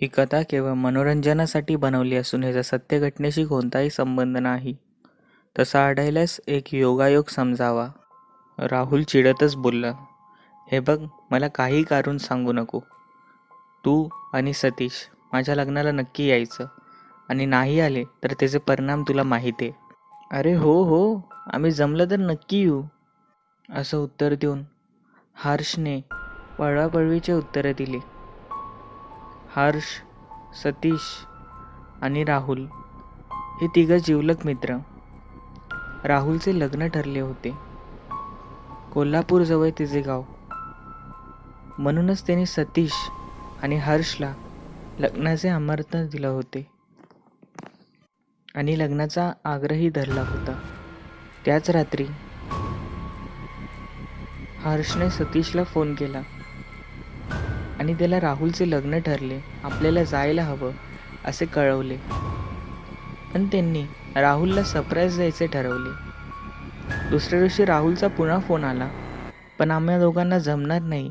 ही कथा केवळ मनोरंजनासाठी बनवली असून ह्याचा सत्य घटनेशी कोणताही संबंध नाही. तसा आढळल्यास एक योगायोग समजावा. राहुल चिडतच बोलला, हे बघ, मला काही कारण सांगू नको. तू आणि सतीश माझ्या लग्नाला नक्की यायचं, आणि नाही आले तर त्याचे परिणाम तुला माहिती आहे. अरे हो हो, आम्ही जमलं तर नक्की येऊ, असं उत्तर देऊन हर्षने पळवापळवीचे उत्तरे दिली. हर्ष, सतीश आणि राहुल हे तिघं जिवलग मित्र. राहुलचे लग्न ठरले होते. कोल्हापूरजवळ तिचे गाव. म्हणूनच त्याने सतीश आणि हर्षला लग्नाचे आमंत्रण दिले होते आणि लग्नाचा आग्रही धरला होता. त्याच रात्री हर्षने सतीशला फोन केला आणि त्याला राहुलचे लग्न ठरले, आपल्याला जायला हवं असे कळवले. पण त्यांनी राहुलला सरप्राईज द्यायचे ठरवले. दुसऱ्या दिवशी राहुलचा पुन्हा फोन आला, पण आम्हा दोघांना जमणार नाही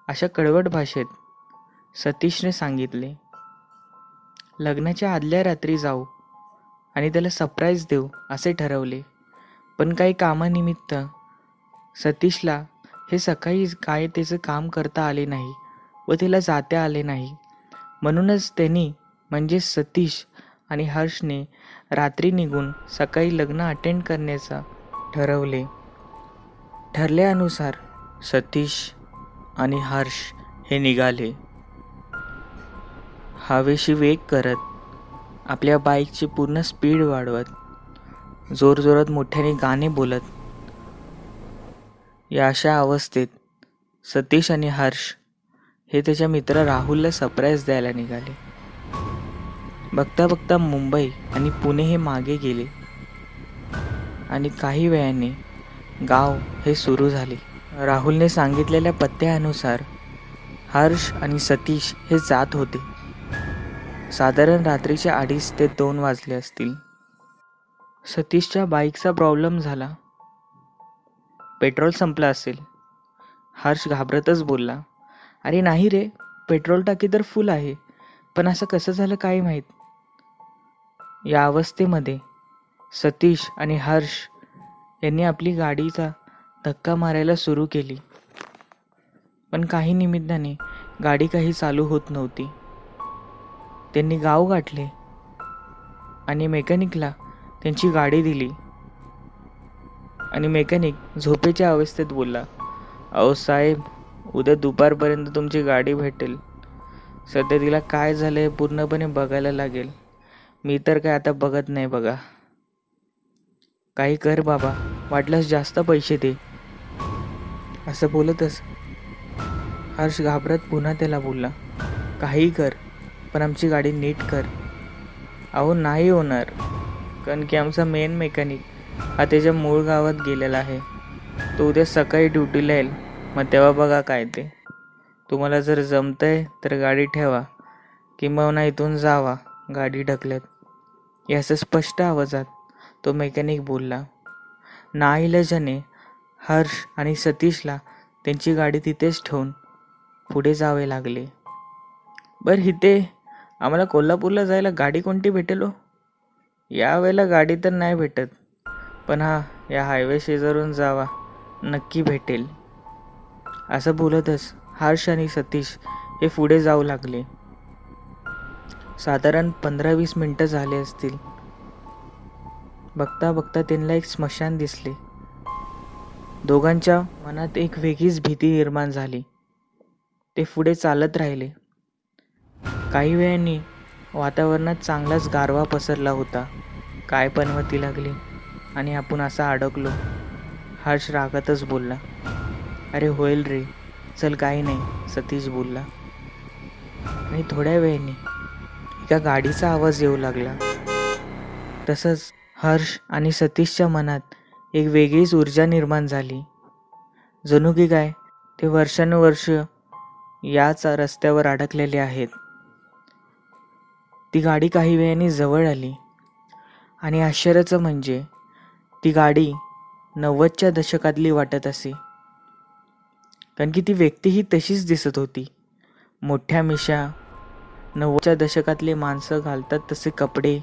अशा कडवट भाषेत सतीशने सांगितले. लग्नाच्या आदल्या रात्री जाऊ आणि त्याला सरप्राईज देऊ असे ठरवले. पण काही कामानिमित्त सतीशला हे सकाळी काय त्याचं काम करता आले नाही व त्याला जाता आले नाही. म्हणूनच त्यांनी म्हणजे सतीश आणि हर्षने रात्री निघून सकाळी लग्न अटेंड करण्याचा ठरवले. ठरल्यानुसार सतीश आणि हर्ष हे निघाले. हवेशी वेग करत, आपल्या बाईकची पूर्ण स्पीड वाढवत, जोरजोरात मोठ्याने गाणे बोलत. या अशा अवस्थेत सतीश आणि हर्ष हे त्याच्या मित्र राहुलला सरप्राईज द्यायला निघाले. बघता बघता मुंबई आणि पुणे हे मागे गेले आणि काही वेळाने गाव हे सुरू झाले. राहुलने सांगितलेल्या पत्त्यानुसार हर्ष आणि सतीश हे जात होते. साधारण रात्रीचे 2:30 ते 2 वाजले असतील. सतीशच्या बाईकचा प्रॉब्लेम झाला. पेट्रोल संपलं असेल. हर्ष घाबरतच बोलला, अरे नाही रे, पेट्रोल टाकी तर फुल आहे, पण असं कसं झालं काय माहीत. या अवस्थेमध्ये सतीश आणि हर्ष यांनी आपली गाडीचा धक्का मारायला सुरू केली. पण काही निमित्ताने गाडी काही चालू होत नव्हती. त्यांनी गाव गाठले आणि मेकॅनिकला त्यांची गाडी दिली. आणि मेकॅनिक झोपेच्या अवस्थेत बोलला, अहो साहेब, उद्या दुपारपर्यंत तुमची गाडी भेटेल. सध्या तिला काय झालंय पूर्णपणे बघायला लागेल. मी तर काय आता बघत नाही बघा. काही कर बाबा, वाटल्यास जास्त पैसे दे. असं बोलतच हर्ष घाबरत पुन्हा त्याला बोलला, काही कर, पण आमची गाडी नीट कर. अहो नाही होणार, कारण की आमचा मेन मेकॅनिक हा त्याच्या मूळ गावात गेलेला आहे. तो उद्या सकाळी ड्युटीला येईल, मग तेव्हा बघा काय ते. तुम्हाला जर जमतंय तर गाडी ठेवा, किंवा इथून जावा गाडी ढकलत. याचं स्पष्ट आवाजात तो मेकॅनिक बोलला. नाईलाजाने हर्ष आणि सतीशला त्यांची गाडी तिथेच ठेवून पुढे जावे लागले. बरं, इथे आम्हाला कोल्हापूरला जायला गाडी कोणती भेटेल हो? यावेळेला गाडी तर नाही भेटत, पण या हायवे शेजारून जावा, नक्की भेटेल. असं बोलतच हर्ष आणि सतीश हे पुढे जाऊ लागले. साधारण 15-20 मिनिटं झाले असतील. बघता बघता त्यांना एक स्मशान दिसले. दोघांच्या मनात एक वेगळीच भीती निर्माण झाली. ते पुढे चालत राहिले. काही वेळाने वातावरणात चांगलाच गारवा पसरला होता. काय पनवती लागली आणि आपण असा अडकलो. हर्ष रागातच बोलला, अरे होईल रे, चल काही नाही, सतीश बोलला. आणि थोड्या वेळाने एका गाडीचा आवाज येऊ लागला. तसंच हर्ष आणि सतीशच्या मनात एक वेगळीच ऊर्जा निर्माण झाली. जणू की काय ते वर्षानुवर्ष याच रस्त्यावर अडकलेले आहेत. ती गाडी काही वेळाने जवळ आली आणि आश्चर्याचं म्हणजे ती गाडी 90च्या दशकातली वाटत असे. कारण की ती व्यक्ती ही तशीच दिसत होती. मोठ्या मिशा, 90च्या दशकातले माणसं घालतात तसे कपडे.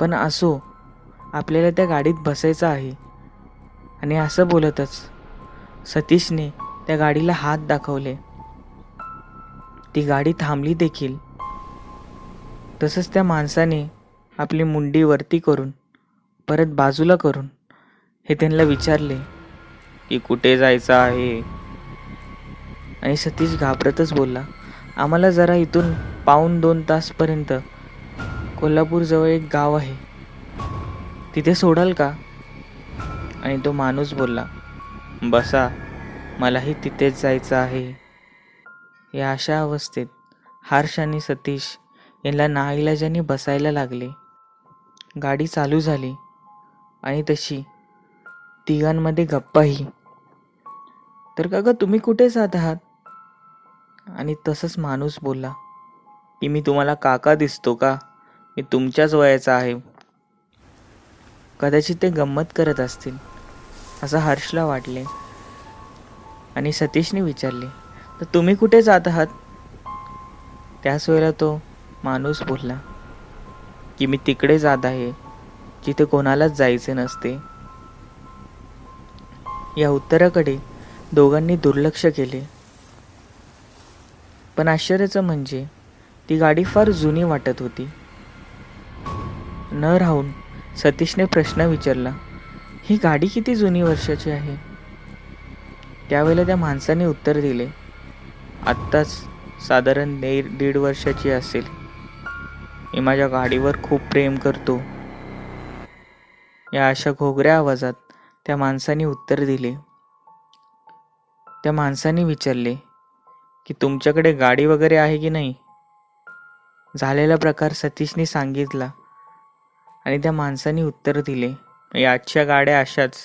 पण असो, आपल्याला त्या गाडीत बसायचं आहे. आणि असं बोलतच सतीशने त्या गाडीला हात दाखवले. ती गाडी थांबली देखील. तसंच त्या माणसाने आपली मुंडी वरती करून परत बाजूला करून हे त्यांना विचारले की कुठे जायचं आहे. आणि सतीश घाबरतच बोलला, आम्हाला जरा इथून 1.5-2 तासपर्यंत कोल्हापूरजवळ एक गाव आहे, तिथे सोडाल का? आणि तो माणूस बोलला, बसा, मलाही तिथेच जायचं आहे. या अशा अवस्थेत हर्ष आणि सतीश यांना नाईलाजाने बसायला लागले. गाडी चालू झाली आणि तशी तिघांमध्ये गप्पाही. तर काका तुम्ही कुठे जात आहात? आणि तसंच माणूस बोलला की मी तुम्हाला काका दिसतो का? मी तुमच्याच वयाचा आहे. कदाचित ते गंमत करत असतील असं हर्षला वाटले. आणि सतीशने विचारले, तर तुम्ही कुठे जात आहात? त्याच वेळेला तो माणूस बोलला की मी तिकडे जात आहे जिथे कोणालाच जायचे नसते. या उत्तराकडे दोघांनी दुर्लक्ष केले. पण आश्चर्याचं म्हणजे ती गाडी फार जुनी वाटत होती. न राहून सतीशने प्रश्न विचारला, ही गाडी किती जुनी वर्षाची आहे? त्यावेळेला त्या माणसाने उत्तर दिले, आत्ताच साधारण 1.5 वर्षाची असेल. मी माझ्या गाडीवर खूप प्रेम करतो. या अशा घोगऱ्या आवाजात त्या माणसाने उत्तर दिले. त्या माणसाने विचारले की तुमच्याकडे गाडी वगैरे आहे की नाही? झालेला प्रकार सतीशने सांगितला आणि त्या माणसाने उत्तर दिले, या आजच्या गाड्या अशाच.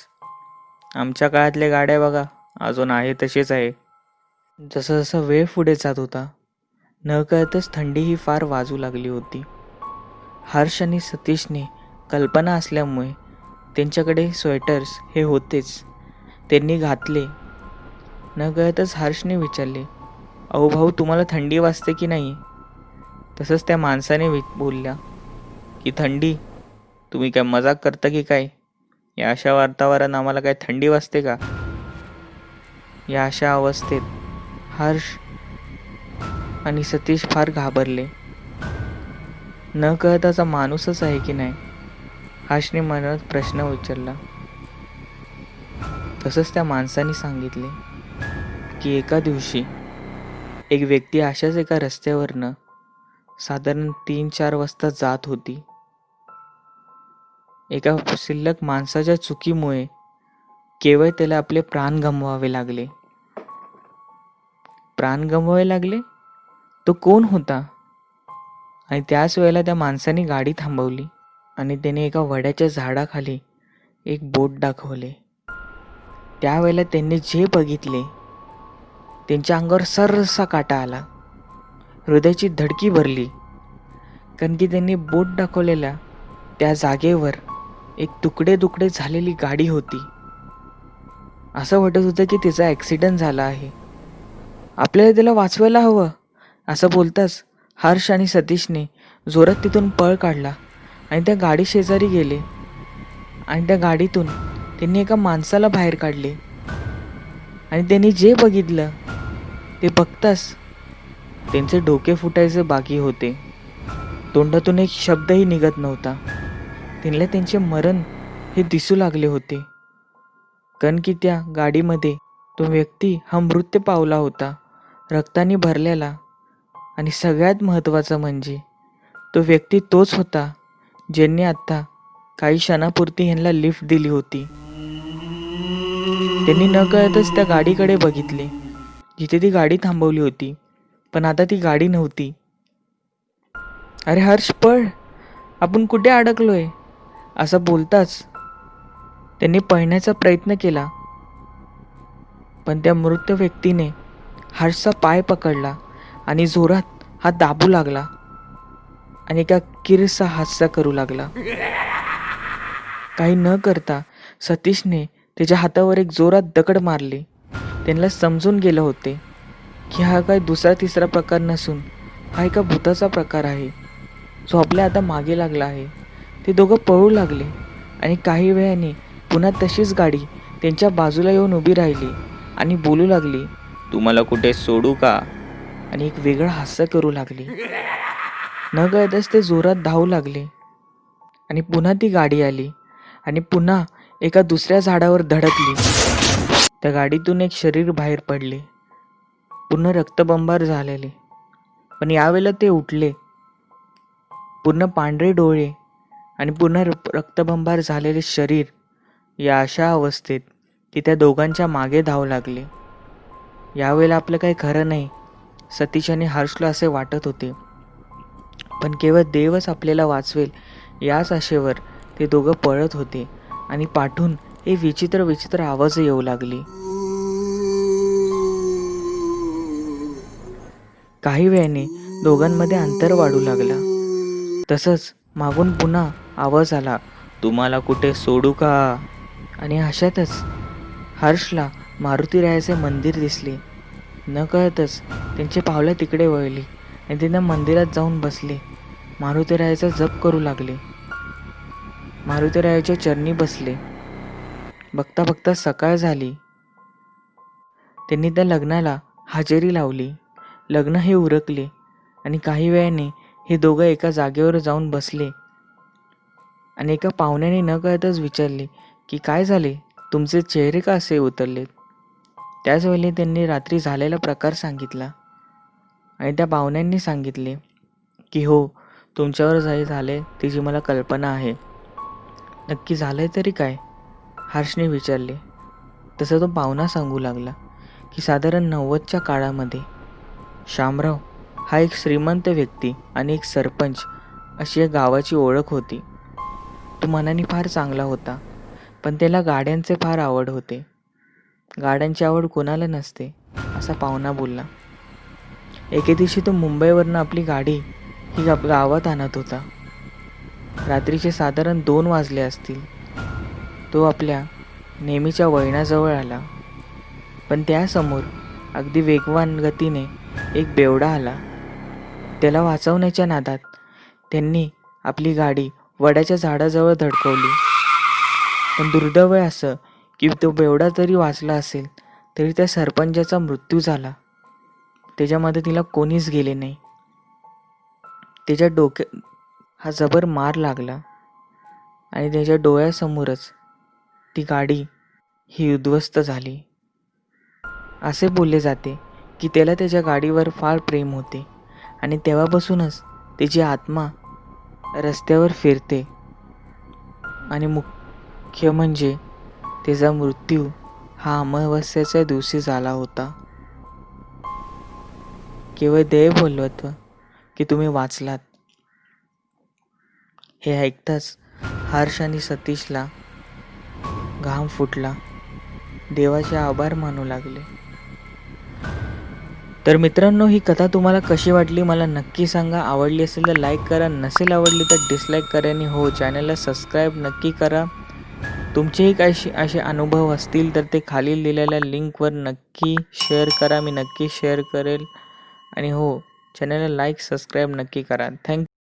आमच्या काळातल्या गाड्या बघा अजून आहे तशीच आहे. जसं जसं वेळ पुढे जात होता नकळतच थंडीही फार वाजू लागली होती. हर्ष आणि सतीशने कल्पना असल्यामुळे त्यांच्याकडे स्वेटर्स हे होतेच, त्यांनी घातले. नकळतच हर्षने विचारले, अहो भाऊ तुम्हाला थंडी वाजते की नाही? तसंच त्या माणसाने बोलला की थंडी? तुम्ही काय मजाक करता की काय? या अशा वातावरण आम्हाला काय थंडी वाजते का? या अशा अवस्थेत हर्ष आणि सतीश फार घाबरले. न कळताचा माणूसच आहे की नाही हर्षने मनात प्रश्न विचारला. तसंच त्या माणसाने सांगितले की एका दिवशी एक व्यक्ती अशाच एका रस्त्यावरनं साधारण 3-4 वाजता जात होती. एका शिल्लक माणसाच्या चुकीमुळे केवळ त्याला आपले प्राण गमवावे लागले. प्राण गमवावे लागले? तो कोण होता? आणि त्याच वेळेला त्या माणसाने गाडी थांबवली आणि त्याने एका वड्याच्या झाडाखाली एक बोट दाखवले. त्यावेळेला त्यांनी जे बघितले त्यांच्या अंगावर सर्रसा काटा आला. हृदयाची धडकी भरली. कारण की त्यांनी बोट दाखवलेल्या त्या जागेवर एक तुकडे झालेली गाडी होती. असं वाटत होतं की तिचा ॲक्सिडेंट झाला आहे. आपल्याला त्याला वाचवायला हवं असं बोलताच हर्ष आणि सतीशने जोरात तिथून पळ काढला आणि त्या गाडी शेजारी गेले. आणि त्या गाडीतून त्यांनी एका माणसाला बाहेर काढले. आणि त्यांनी जे बघितलं ते बघताच त्यांचे डोके फुटायचे बाकी होते. तोंडातून एक शब्दही निघत नव्हता. त्यांना त्यांचे मरण हे दिसू लागले होते. कारण की त्या गाडीमध्ये तो व्यक्ती हा मृत्यू पावला होता, रक्ताने भरलेला. आणि सगळ्यात महत्त्वाचं म्हणजे तो व्यक्ती तोच होता ज्यांनी आत्ता काही क्षणापुरती ह्यांना लिफ्ट दिली होती. त्यांनी न कळतच त्या गाडीकडे बघितले जिथे ती गाडी थांबवली होती, पण आता ती गाडी नव्हती. अरे हर्ष पळ, आपण कुठे अडकलोय असं बोलताच त्यांनी पळण्याचा प्रयत्न केला. पण त्या मृत व्यक्तीने हर्षचा पाय पकडला आणि जोरात हात दाबू लागला आणि एका किरसा हास्य करू लागला. काही न करता सतीशने त्याच्या हातावर एक जोरात दगड मारले. त्यांना समजून गेलं होते की हा काय दुसरा तिसरा प्रकार नसून हा एका भूताचा प्रकार आहे जो आपल्या आता मागे लागला आहे. ते दोघं पळू लागले आणि काही वेळाने पुन्हा तशीच गाडी त्यांच्या बाजूला येऊन उभी राहिली आणि बोलू लागली, तुम्हाला कुठे सोडू का? आणि एक वेगळं हास्य करू लागली. न कळतच ते जोरात धावू लागले आणि पुन्हा ती गाडी आली आणि पुन्हा एका दुसऱ्या झाडावर धडकली. त्या गाडीतून एक शरीर बाहेर पडले, पूर्ण रक्तबंबार झालेले. पण यावेळेला ते उठले, पूर्ण पांढरे डोळे आणि पूर्ण रक्तबंबार झालेले शरीर. या अशा अवस्थेत की त्या दोघांच्या मागे धावू लागले. यावेळेला आपलं काही खरं नाही. सतीश आणि हर्षला असे वाटत होते, पण केवळ देवच आपल्याला वाचवेल याच आशेवर ते दोघं पळत होते आणि पाठून हे विचित्र विचित्र आवाज येऊ लागले. काही वेळाने दोघांमध्ये अंतर वाढू लागला. तसंच मागून पुन्हा आवाज आला, तुम्हाला कुठे सोडू का? आणि अशातच हर्षला मारुतीरायाचे मंदिर दिसले. न कळतच त्यांचे पावलं तिकडे वळली आणि त्यांना मंदिरात जाऊन बसले. मारुतीरायाचा जप करू लागले. मारुतीरायाच्या चरणी बसले. बघता बघता सकाळ झाली. त्यांनी त्या लग्नाला हजेरी लावली. लग्न हे उरकले आणि काही वेळाने हे दोघं एका जागेवर जाऊन बसले आणि एका पाहुण्याने न कळतच विचारले की काय झाले, तुमचे चेहरे का असे उतरलेत? त्याच वेळी त्यांनी रात्री झालेला प्रकार सांगितला आणि त्या पाहुण्यांनी सांगितले की हो, तुमच्यावर जे झाले त्याची मला कल्पना आहे. नक्की झालंय तरी काय? हर्षने विचारले. तसं तो पाहुणा सांगू लागला की साधारण 90च्या काळामध्ये शामराव हा एक श्रीमंत व्यक्ती आणि एक सरपंच अशी या गावाची ओळख होती. तो मनाने फार चांगला होता, पण त्याला गाड्यांचे फार आवड होते. गाड्यांची आवड कोणाला नसते, असा पाहुणा बोलला. एके दिवशी तो मुंबईवरनं आपली गाडी ही गावात आणत होता. रात्रीचे साधारण 2 वाजले असतील. तो आपल्या नेहमीच्या वळणाजवळ आला, पण त्यासमोर अगदी वेगवान गतीने एक बेवडा आला. त्याला वाचवण्याच्या नादात त्यांनी आपली गाडी वडाच्या झाडाजवळ धडकवली. पण दुर्दैव असं की तो बेवडा जरी वाचला असेल तरी त्या सरपंचाचा मृत्यू झाला. त्याच्या मदतीला कोणीच गेले नाही. त्याच्या डोक्यात हा जबर मार लागला आणि त्याच्या डोळ्यासमोरच ती गाडी ही उद्ध्वस्त झाली. असे बोलले जाते की त्याला त्याच्या गाडीवर फार प्रेम होते आणि तेव्हापासूनच त्याची आत्मा रस्त्यावर फिरते आणि मुख्य म्हणजे त्याचा मृत्यू हा अमावस्येच्या दिवशी झाला होता. केवळ देव बोलवत की तुम्ही वाचलात. हे ऐकताच हर्ष आणि सतीशला घाम फुटला. देवाचे आभार मानू लागले. तर मित्रांनो, ही कथा तुम्हाला कशी वाटली मला नक्की सांगा. आवडली असेल तर लाईक करा, नसेल आवडली तर डिसलाईक करा आणि हो, चॅनलला सबस्क्राईब नक्की करा. तुमचेही काही असे अनुभव असतील तर ते खालील दिलेल्या लिंकवर नक्की शेअर करा. मी नक्की शेअर करेल. आणि हो, चॅनलला लाईक सबस्क्राईब नक्की करा. थँक्यू.